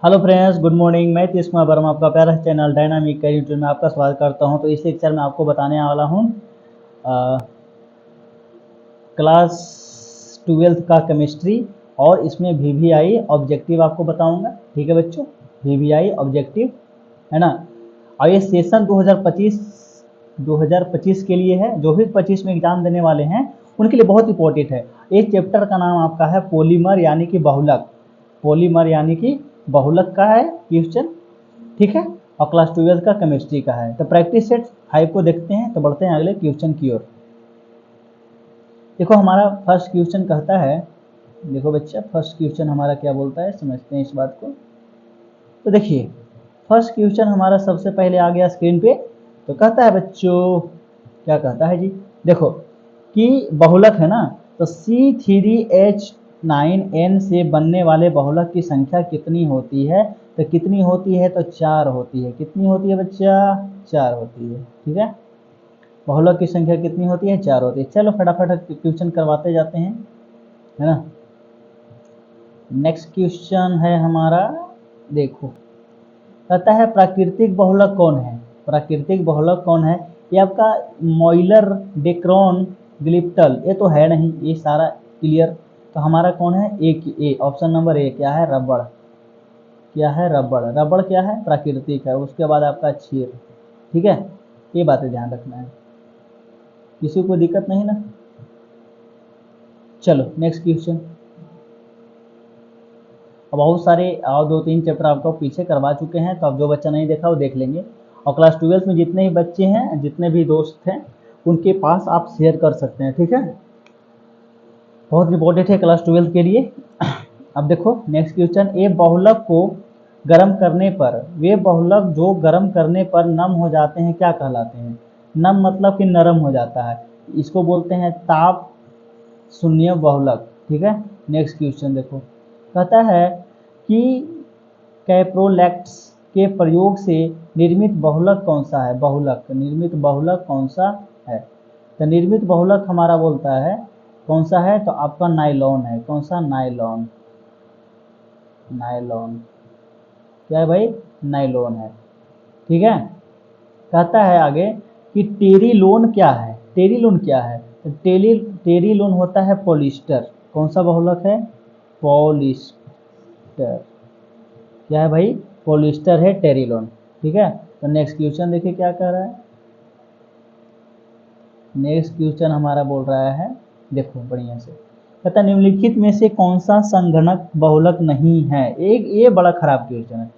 Hello friends, good morning. मैं तीस कुमार वर्मा, आपका प्यारा चैनल डायनामिक कैरियर में आपका स्वागत करता हूं। तो इस लेक्चर में आपको बताने वाला हूं क्लास 12th का केमिस्ट्री, और इसमें वीवीआई ऑब्जेक्टिव आपको बताऊंगा। ठीक है बच्चों, वीवीआई ऑब्जेक्टिव है ना। और ये सेशन 2025 के लिए है। जो भी 25 में एग्जाम देने वाले हैं उनके लिए बहुत इंपॉर्टेंट है। इस चैप्टर का नाम आपका है पॉलीमर यानी कि बहुलक। पॉलीमर यानी कि बहुलक का है क्वेश्चन, ठीक है। और क्लास 12 का केमिस्ट्री का है। तो प्रैक्टिस सेट 5 को देखते हैं। तो बढ़ते हैं अगले क्वेश्चन की ओर। देखो हमारा फर्स्ट क्वेश्चन कहता है, देखो बच्चा फर्स्ट क्वेश्चन हमारा क्या बोलता है, समझते हैं इस बात को। तो देखिए फर्स्ट क्वेश्चन हमारा सबसे पहले आ गया स्क्रीन पे। तो कहता है बच्चों, क्या कहता है जी, देखो कि बहुलक है ना, तो C3H9N से बनने वाले बहुलक की संख्या कितनी होती है। तो कितनी होती है, तो 4 होती है। कितनी होती है बच्चा, 4 होती है। ठीक है, बहुलक की संख्या कितनी होती है, 4 होती है। चलो फटाफट क्वेश्चन करवाते जाते हैं, है ना। नेक्स्ट क्वेश्चन है हमारा, देखो कहता है प्राकृतिक बहुलक कौन है। प्राकृतिक बहुलक कौन है, ये आपका मॉइलर, डेक्रॉन, ग्लिप्टल, ये तो है नहीं, ये सारा क्लियर। तो हमारा कौन है, ए, ऑप्शन नंबर ए क्या है, रबड़। क्या है, रबड़। रबड़ क्या है, प्राकृतिक है। उसके बाद आपका क्षीर। ठीक है, ये बातें ध्यान रखना है, किसी को दिक्कत नहीं ना। चलो नेक्स्ट क्वेश्चन। अब बहुत सारे और 2-3 चैप्टर आपको पीछे करवा चुके हैं, तो अब जो बच्चा नहीं देखा वो देख लेंगे। और क्लास 12 में जितने भी बच्चे हैं, जितने भी दोस्त हैं, उनके पास आप शेयर कर सकते हैं। ठीक है, बहुत इंपॉर्टेंट है क्लास 12 के लिए। अब देखो नेक्स्ट क्वेश्चन, ये बहुलक को गर्म करने पर, वे बहुलक जो गर्म करने पर नम हो जाते हैं क्या कहलाते हैं। नम मतलब कि नरम हो जाता है, इसको बोलते हैं ताप शून्य बहुलक। ठीक है, नेक्स्ट क्वेश्चन देखो, कहता है कि कैप्रोलैक्ट्स के प्रयोग से निर्मित बहुलक कौन सा है। बहुलक, निर्मित बहुलक कौन सा है। तो निर्मित बहुलक हमारा बोलता है कौन सा है, तो आपका नायलॉन है। कौन सा, नायलॉन। नायलॉन क्या है भाई, नायलॉन है। ठीक है, कहता है आगे कि टेरिलोन क्या है। टेरिलोन क्या है, तो टेरिलोन होता है पॉलिस्टर। कौन सा बहुलक है, पॉलिस्टर। क्या है भाई, पॉलिस्टर है टेरिलोन। ठीक है, तो नेक्स्ट क्वेश्चन देखिए क्या कह रहा है। नेक्स्ट क्वेश्चन हमारा बोल रहा है, देखो बढ़िया से, कहता निम्नलिखित में से कौन सा संघनक बहुलक नहीं है। एक ये बड़ा खराब क्वेश्चन है,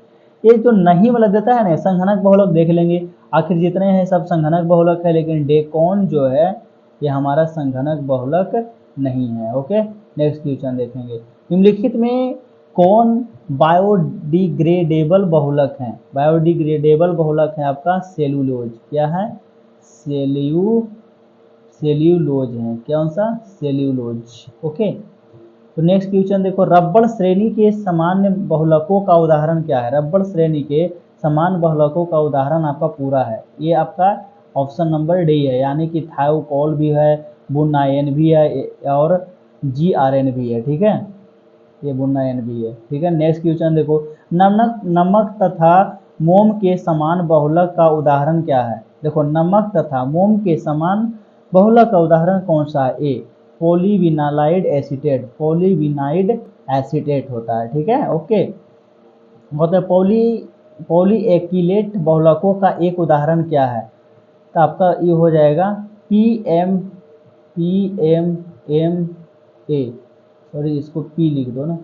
ये जो नहीं वाला देता है ना, संघनक बहुलक देख लेंगे, आखिर जितने हैं सब संघनक बहुलक है, लेकिन डेकोन जो है ये हमारा संघनक बहुलक नहीं है। ओके, नेक्स्ट क्वेश्चन देखेंगे, निम्नलिखित में कौन बायोडिग्रेडेबल बहुलक है। बायोडिग्रेडेबल बहुलक है आपका सेलुलोज। क्या है, सेल्यूलोज है। कौन सा, सेल्यूलोज। ओके, तो नेक्स्ट क्वेश्चन देखो, रबड़ श्रेणी के सामान्य बहुलकों का उदाहरण क्या है। रबड़ श्रेणी के समान बहुलकों का उदाहरण आपका पूरा है, ये आपका ऑप्शन नंबर डी है, यानी कि थायोकोल भी है, बुनायन भी है, और GRN भी है। ठीक है, ये बुनायन भी है। ठीक है, नेक्स्ट क्वेश्चन देखो, नमक तथा मोम के समान बहुलक का उदाहरण क्या है। देखो नमक तथा मोम के समान बहुलक का उदाहरण कौन सा है, ए पॉलीविनाइल्ड एसीटेट। पॉलीविनाइल्ड एसीटेट होता है। ठीक है, ओके, मतलब पॉलीएक्रिलेट बहुलकों का एक उदाहरण क्या है, तो आपका ये हो जाएगा PMMA। सॉरी, इसको P लिख दो ना,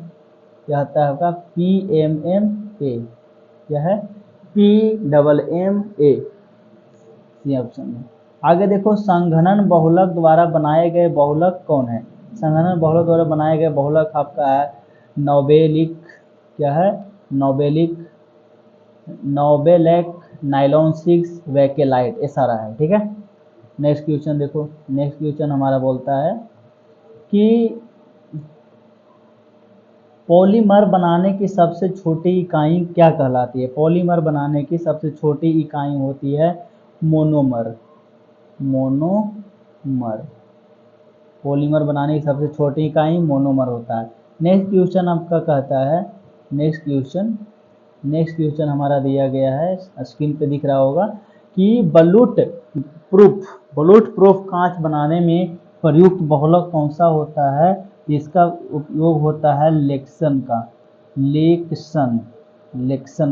क्या होता है आपका PMMA। क्या है, PMMA, सी ऑप्शन में। आगे देखो, संघनन बहुलक द्वारा बनाए गए बहुलक कौन है। संघनन बहुलक द्वारा बनाए गए बहुलक आपका है नोबेलिक। क्या है, नोबेलिक, नोबेलेक, नाइलॉन 6, वेकेलाइट, ये सारा है। ठीक है, नेक्स्ट क्वेश्चन देखो, नेक्स्ट क्वेश्चन हमारा बोलता है कि पॉलीमर बनाने की सबसे छोटी इकाई क्या कहलाती है। पॉलीमर बनाने की सबसे छोटी इकाई होती है मोनोमर। मोनोमर, पॉलीमर बनाने की सबसे छोटी इकाई मोनोमर होता है। नेक्स्ट क्वेश्चन आपका कहता है, नेक्स्ट क्वेश्चन नेक्स्ट क्वेश्चन हमारा दिया गया है, स्क्रीन पे दिख रहा होगा कि बलूट प्रूफ कांच बनाने में प्रयुक्त बहुलक कौन सा होता है। इसका उपयोग होता है लेक्सन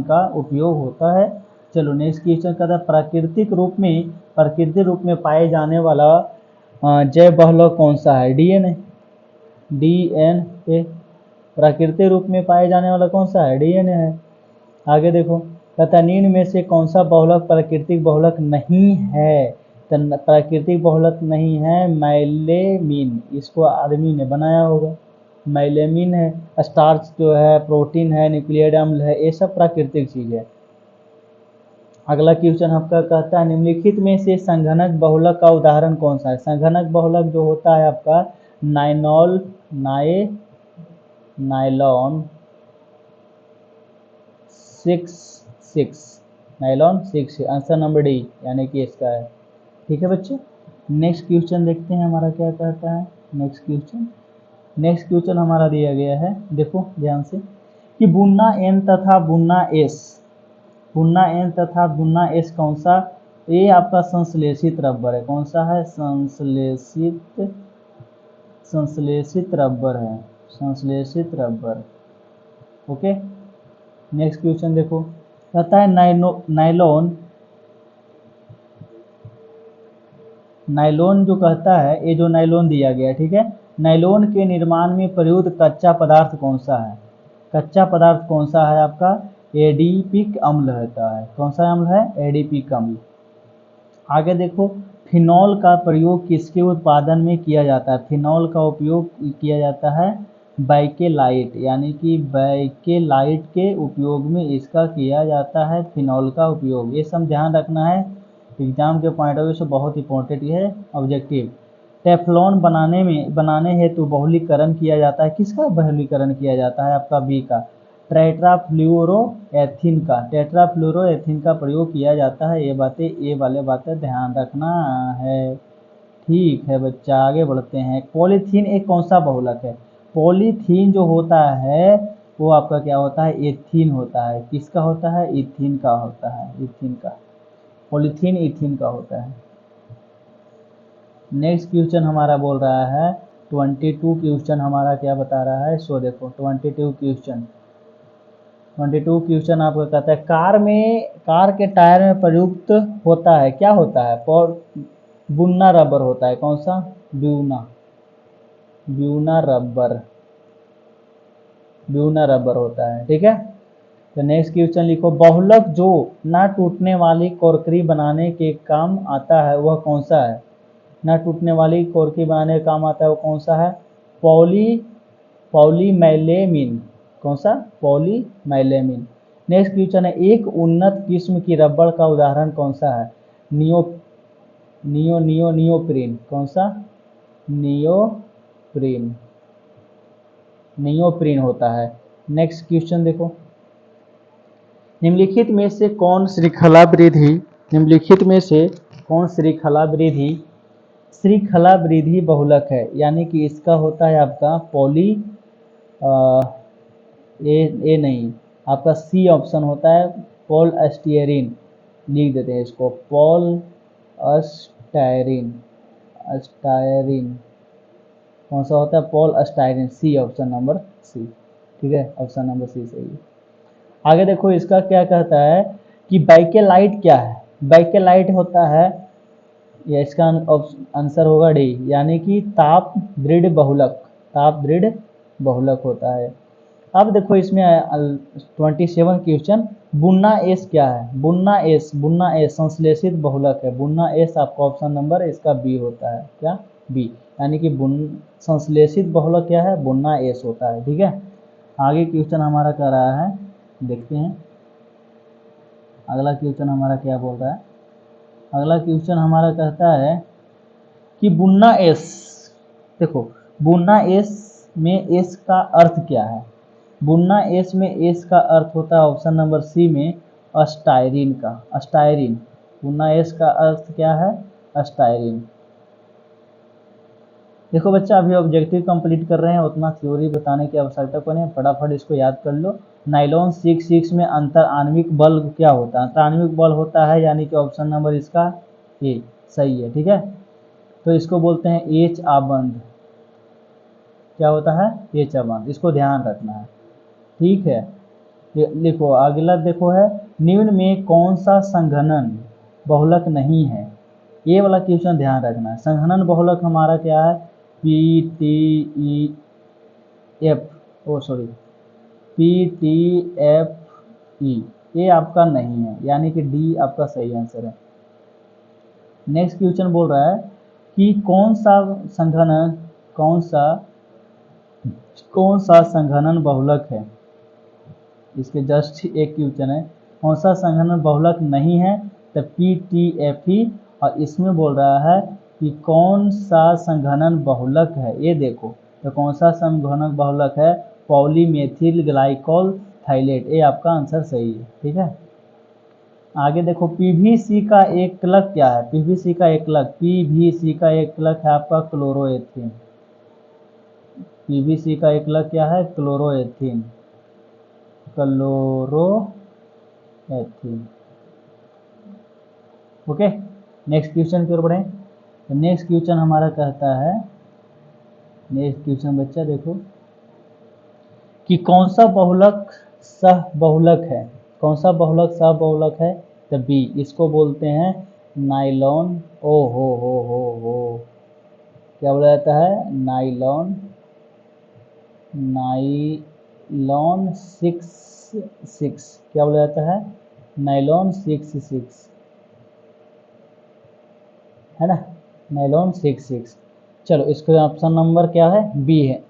का उपयोग होता है। चलो नेक्स्ट क्वेश्चन कहता है प्राकृतिक रूप में पाए जाने वाला जैव बहुलक कौन सा है। डीएनए प्राकृतिक रूप में पाए जाने वाला कौन सा है, डीएनए है। आगे देखो कहता निम्न में से कौन सा बहुलक प्राकृतिक बहुलक नहीं है। प्राकृतिक बहुलक नहीं है माइलेमिन, इसको आदमी ने बनाया होगा। माइलेमिन है, स्टार्च जो है, प्रोटीन है, न्यूक्लियड अम्ल है, ये सब प्राकृतिक चीज है। अगला क्वेश्चन आपका कहता है निम्नलिखित में से संघनक बहुलक का उदाहरण कौन सा है। संघनक बहुलक जो होता है आपका नायलॉन 6 आंसर नंबर डी यानी कि इसका है। ठीक है बच्चे, नेक्स्ट क्वेश्चन देखते हैं हमारा क्या कहता है। नेक्स्ट क्वेश्चन हमारा दिया गया है, देखो ध्यान से कि बुन्ना एन तथा बुन्ना एस कौन सा। ये आपका संश्लेषित रबर है। कौन सा है, संश्लेषित रबर। ओके, नेक्स्ट क्वेश्चन देखो कहता है नायलॉन जो कहता है, ये जो नायलॉन दिया गया है, ठीक है, नायलॉन के निर्माण में प्रयुक्त कच्चा पदार्थ कौन सा है। कच्चा पदार्थ कौन सा है आपका, एडीपिक अम्ल होता है। कौन सा अम्ल है, एडीपिक अम्ल। आगे देखो फिनॉल का प्रयोग किसके उत्पादन में किया जाता है। फिनॉल का उपयोग किया जाता है बाइकेलाइट, यानी कि बाइकेलाइट के उपयोग में इसका किया जाता है फिनॉल का उपयोग। ये सब ध्यान रखना है, एग्जाम के पॉइंट ऑफ व्यू से बहुत इंपॉर्टेंट है ऑब्जेक्टिव। टेफ्लॉन बनाने हेतु बहुलीकरण किया जाता है। किसका बहुलीकरण किया जाता है, आपका बी का टेट्राफ्लोरोएथीन का प्रयोग किया जाता है। ये वाले बातें ध्यान रखना है। ठीक है बच्चा, आगे बढ़ते हैं। पॉलीथीन एक कौन सा बहुलक है। पॉलीथीन जो होता है वो आपका क्या होता है, एथीन होता है। किसका होता है, इथीन का होता है। पॉलीथीन इथीन का होता है। नेक्स्ट क्वेश्चन हमारा बोल रहा है 22 क्वेश्चन हमारा क्या बता रहा है, सो देखो 22 क्वेश्चन आपको कहता है कार के टायर में प्रयुक्त होता है, क्या होता है, बुन्ना रबर होता है। कौन सा, ब्यूना रबर होता है। ठीक है, तो नेक्स्ट क्वेश्चन लिखो बहुलक जो ना टूटने वाली कोरकरी बनाने के काम आता है वह कौन सा है। ना टूटने वाली कोरकरी बनाने का काम आता है वो कौन सा है, पॉलीमैलेमिन। कौन सा, पॉलीमैलेमिन। नेक्स्ट क्वेश्चन है एक उन्नत किस्म की रबड़ का उदाहरण कौन सा है। नियोप्रीन। कौन सा, नियोप्रीन होता है। नेक्स्ट क्वेश्चन देखो निम्नलिखित में से कौन श्रृंखला वृद्धि बहुलक है, यानी कि इसका होता है आपका ए नहीं, आपका सी ऑप्शन होता है पॉल अस्टायरीन। लिख देते हैं इसको पॉल अस्टायरीन। कौन सा होता है, polystyrene, C option number C. ठीक है, ऑप्शन नंबर सी सही है। आगे देखो इसका क्या कहता है कि बाइकेलाइट क्या है। बाइकेलाइट होता है, या इसका आंसर होगा डी, यानी कि ताप दृढ़ बहुलक होता है। अब देखो इसमें 27 क्वेश्चन बुन्ना एस क्या है। बुन्ना एस संश्लेषित बहुलक है। बुन्ना एस आपका ऑप्शन नंबर इसका बी होता है, क्या, बी, यानी कि संश्लेषित बहुलक क्या है, बुन्ना एस होता है। ठीक है, आगे क्वेश्चन हमारा कह रहा है, देखते हैं अगला क्वेश्चन हमारा क्या बोल रहा है। अगला क्वेश्चन हमारा कहता है कि बुन्ना एस, देखो बुन्ना एस में एस का अर्थ क्या है। बुन्ना एस में एस का अर्थ होता है ऑप्शन नंबर सी में अस्टायरीन का, बुन्ना एस का अर्थ क्या है, अस्टायरीन। देखो बच्चा, अभी ऑब्जेक्टिव कंप्लीट कर रहे हैं, उतना थ्योरी बताने की आवश्यकता को नहीं, फटाफट इसको याद कर लो। नाइलॉन 6 में अंतर आणविक बल क्या होता है? अंतर आणविक बल होता है, यानी कि ऑप्शन नंबर इसका ए सही है। ठीक है, तो इसको बोलते हैं एच आबंध। क्या होता है? एच आबंध, इसको ध्यान रखना है। ठीक है, लिखो अगला। देखो है, निम्न में कौन सा संघनन बहुलक नहीं है? ये वाला क्वेश्चन ध्यान रखना है। संघनन बहुलक हमारा क्या है? P T E F, oh sorry, P T F E, ये आपका नहीं है, यानी कि डी आपका सही आंसर है। नेक्स्ट क्वेश्चन बोल रहा है कि कौन सा संघनन, कौन सा संघनन बहुलक है? इसके जस्ट एक क्वेश्चन है, कौन सा संघनन बहुलक नहीं है? तो पी टी एफ ई। और इसमें बोल रहा है कि कौन सा संघनन बहुलक है, ये देखो। तो कौन सा संघनन बहुलक है? पॉलीमेथिल ग्लाइकोल थाइलेट, ये आपका आंसर सही है। ठीक है, आगे देखो, पीवीसी का एकलक क्या है? पीवीसी का एकलक, पीवीसी का एकलक है आपका क्लोरोएथीन। पीवीसी का एकलक क्या है? क्लोरोएथीन, क्लोरोएथीन। ओके, नेक्स्ट क्वेश्चन की ओर बढ़े। तो नेक्स्ट क्वेश्चन हमारा कहता है, नेक्स्ट क्वेश्चन बच्चा देखो कि कौन सा बहुलक सह बहुलक है? कौन सा बहुलक सह बहुलक है? तो बी, इसको बोलते हैं नाइलॉन। ओ हो, क्या बोला जाता है? नाइलॉन, नाइलॉन 6 क्या बोला जाता है? नाइलॉन 6 है ना, नाइलॉन 6। चलो, इसका ऑप्शन नंबर क्या है? बी है।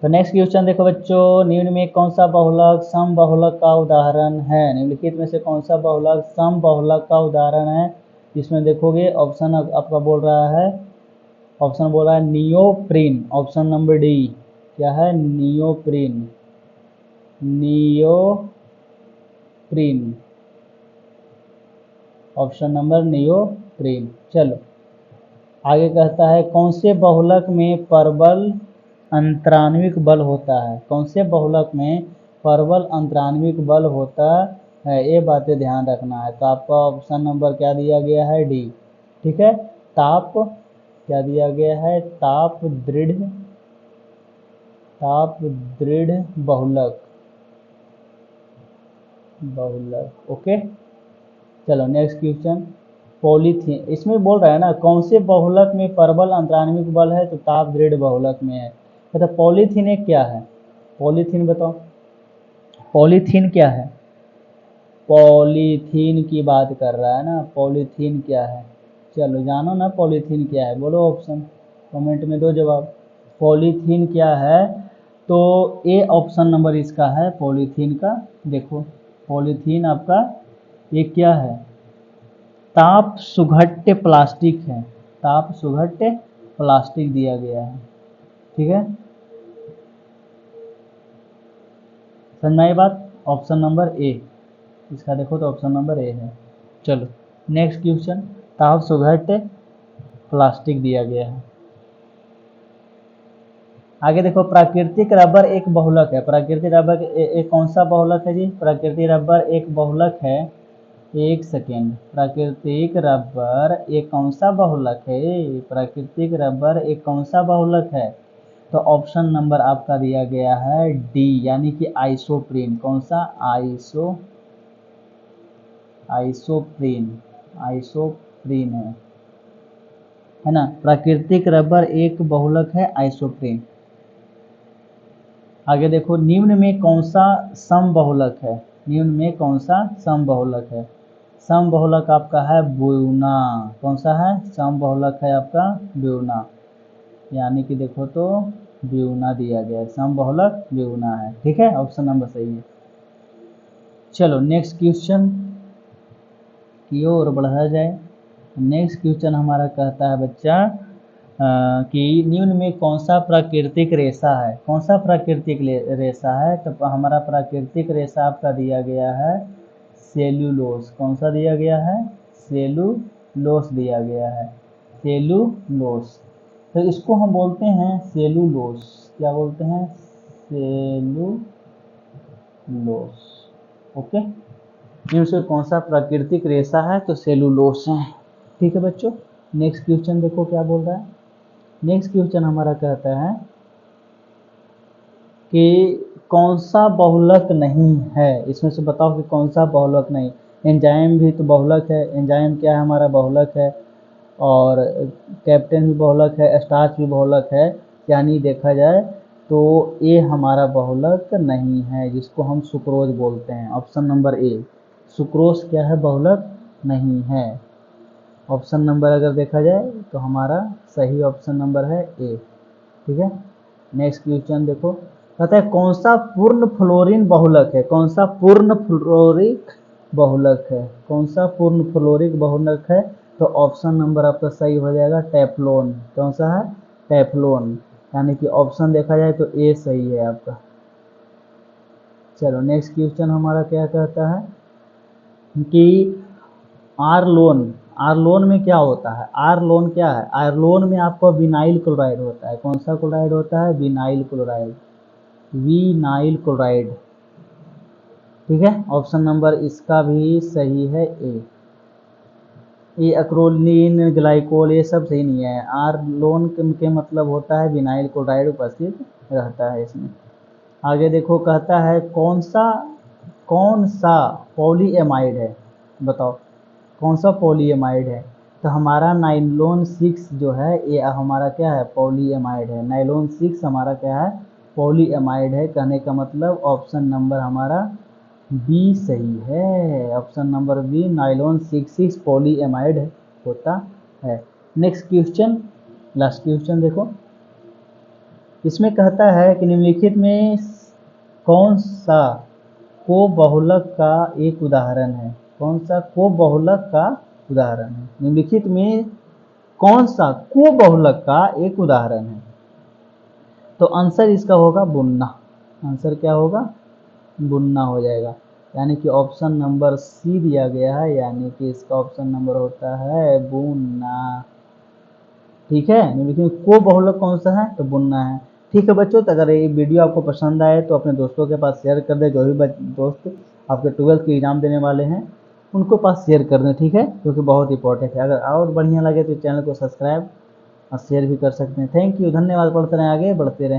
तो नेक्स्ट क्वेश्चन देखो बच्चों, निम्न में कौन सा बहुलक समबहुलक का उदाहरण है? निम्नलिखित में से कौन सा बहुलक समबहुलक का उदाहरण है? इसमें देखोगे ऑप्शन आपका बोल रहा है, ऑप्शन बोल रहा है नियोप्रीन, ऑप्शन नंबर डी। क्या है? Neoprene, neoprene, option number neoprene. चलो आगे कहता है, कौन से बहुलक में परबल अंतराण्विक बल होता है? कौन से बहुलक में परबल अंतराण्विक बल होता है? ये बातें ध्यान रखना है। तो आपका ऑप्शन नंबर क्या दिया गया है? डी। ठीक है, ताप, क्या दिया गया है? ताप दृढ़, ताप दृढ़ बहुलक, बहुलक। ओके, चलो नेक्स्ट क्वेश्चन, पॉलीथीन। इसमें बोल रहा है ना, कौन से बहुलक में परबल अंतराण्विक बल है? तो ताप दृढ़ बहुलक में है। तो पॉलीथीन एक क्या है? पॉलीथीन बताओ, पॉलीथीन क्या है? पॉलीथीन की बात कर रहा है ना, पॉलीथीन क्या है? चलो जानो ना पॉलीथीन क्या है, बोलो ऑप्शन, कमेंट में दो जवाब। पॉलीथीन क्या है? तो ए ऑप्शन नंबर इसका है पॉलीथीन का। देखो, पॉलीथीन आपका ये क्या है? ताप सुघट्य प्लास्टिक है, ताप सुघट्य प्लास्टिक दिया गया है। ठीक है, समझ में आई बात? ऑप्शन नंबर ए इसका देखो, तो ऑप्शन नंबर ए है। चलो नेक्स्ट क्वेश्चन, ताप सुघट्य प्लास्टिक दिया गया है। आगे देखो, प्राकृतिक रबर एक बहुलक है। प्राकृतिक रबर एक कौन सा बहुलक है जी? प्राकृतिक रबर एक बहुलक है, एक सेकेंड, प्राकृतिक रबर एक कौन सा बहुलक है? प्राकृतिक रबर एक कौन सा बहुलक है? तो ऑप्शन नंबर आपका दिया गया है डी, यानी कि आइसोप्रीन। कौन सा? आइसोप्रीन, आइसोप्रीन है ना। प्राकृतिक रबर एक बहुलक है आइसोप्रीन। आगे देखो, निम्न में कौन सा समबहुलक है? निम्न में कौन सा समबहुलक है? समबहुलक आपका है ब्यूना। कौन सा है? समबहुलक है आपका ब्यूना, यानी कि देखो तो ब्यूना दिया गया है, समबहुलक ब्यूना है। ठीक है, ऑप्शन नंबर सही है। चलो नेक्स्ट क्वेश्चन की ओर बढ़ा जाए। नेक्स्ट क्वेश्चन हमारा कहता है बच्चा कि निम्न में कौन सा प्राकृतिक रेशा है? कौन सा प्राकृतिक रेशा है? तो हमारा प्राकृतिक रेशा आपका दिया गया है सेलुलोस। कौन सा दिया गया है? सेलुलोस दिया गया है, सेलुलोस। तो इसको हम बोलते हैं सेलुलोस। क्या बोलते हैं? सेलुलोस। ओके, इनसे कौन सा प्राकृतिक रेशा है? तो सेलुलोस है। ठीक है बच्चों, नेक्स्ट क्वेश्चन देखो क्या बोल रहा है। नेक्स्ट क्वेश्चन हमारा कहता है कि कौन सा बहुलक नहीं है? इसमें से बताओ कि कौन सा बहुलक नहीं। एंजाइम भी तो बहुलक है। एंजाइम क्या है? हमारा बहुलक है। और कैप्टेन भी बहुलक है, स्टार्च भी बहुलक है। यानी देखा जाए तो ए हमारा बहुलक नहीं है, जिसको हम सुक्रोज बोलते हैं। ऑप्शन नंबर ए, सुक्रोज क्या है? बहुलक नहीं है। ऑप्शन नंबर अगर देखा जाए तो हमारा सही ऑप्शन नंबर है ए। ठीक है, नेक्स्ट क्वेश्चन देखो, कहता है कौन सा पूर्ण फ्लोरीन बहुलक है? कौन सा पूर्ण फ्लोरिक बहुलक है? कौन सा पूर्ण फ्लोरिक बहुलक है? तो ऑप्शन नंबर आपका सही हो जाएगा टेफ्लॉन। कौन सा है? टेफ्लॉन। यानी कि ऑप्शन देखा जाए तो ए सही है आपका। चलो नेक्स्ट क्वेश्चन हमारा क्या कहता है कि आरलोन, आरलोन में क्या होता है? आरलोन क्या है? आरलोन में आपको विनाइल क्लोराइड होता है। कौन सा क्लोराइड होता है? Vinyl chloride. Vinyl chloride. ठीक है, ऑप्शन नंबर इसका भी सही है ए। ये अक्रोलिन, ग्लाइकोल ये सब सही नहीं है। आरलोन के मतलब होता है विनाइल क्लोराइड उपस्थित रहता है इसमें। आगे देखो, कहता है कौन सा पॉलीएमाइड है? बताओ कौन सा पॉलीएमाइड है? तो हमारा नाइलोन 6 जो है ये हमारा क्या है? पॉलीएमाइड है। नाइलोन 6 हमारा क्या है? पॉलीएमाइड है। कहने का मतलब ऑप्शन नंबर हमारा बी सही है। Option number B, nylon 6 polyamide होता है। नेक्स्ट क्वेश्चन, लास्ट क्वेश्चन देखो, इसमें कहता है कि निम्नलिखित में कौन सा को बहुलक का एक उदाहरण है? कौन सा को बहुलक का उदाहरण है? निम्नलिखित में कौन सा को बहुलक का एक उदाहरण है? तो आंसर इसका होगा बुन्ना। आंसर क्या होगा? बुन्ना हो जाएगा। यानी कि ऑप्शन नंबर सी दिया गया है, यानी कि इसका ऑप्शन नंबर होता है बुन्ना। ठीक है, लेकिन को बहुलक कौन सा है? तो बुन्ना है। ठीक है बच्चों, तो अगर ये वीडियो आपको पसंद आए तो अपने दोस्तों के पास शेयर कर दें। जो भी दोस्त आपके 12th की एग्ज़ाम देने वाले हैं उनको पास शेयर कर दें। ठीक है, क्योंकि बहुत इंपॉर्टेंट है। अगर और बढ़िया लगे तो चैनल को सब्सक्राइब और शेयर भी कर सकते हैं। थैंक यू, धन्यवाद। पढ़ते रहें, आगे बढ़ते रहें।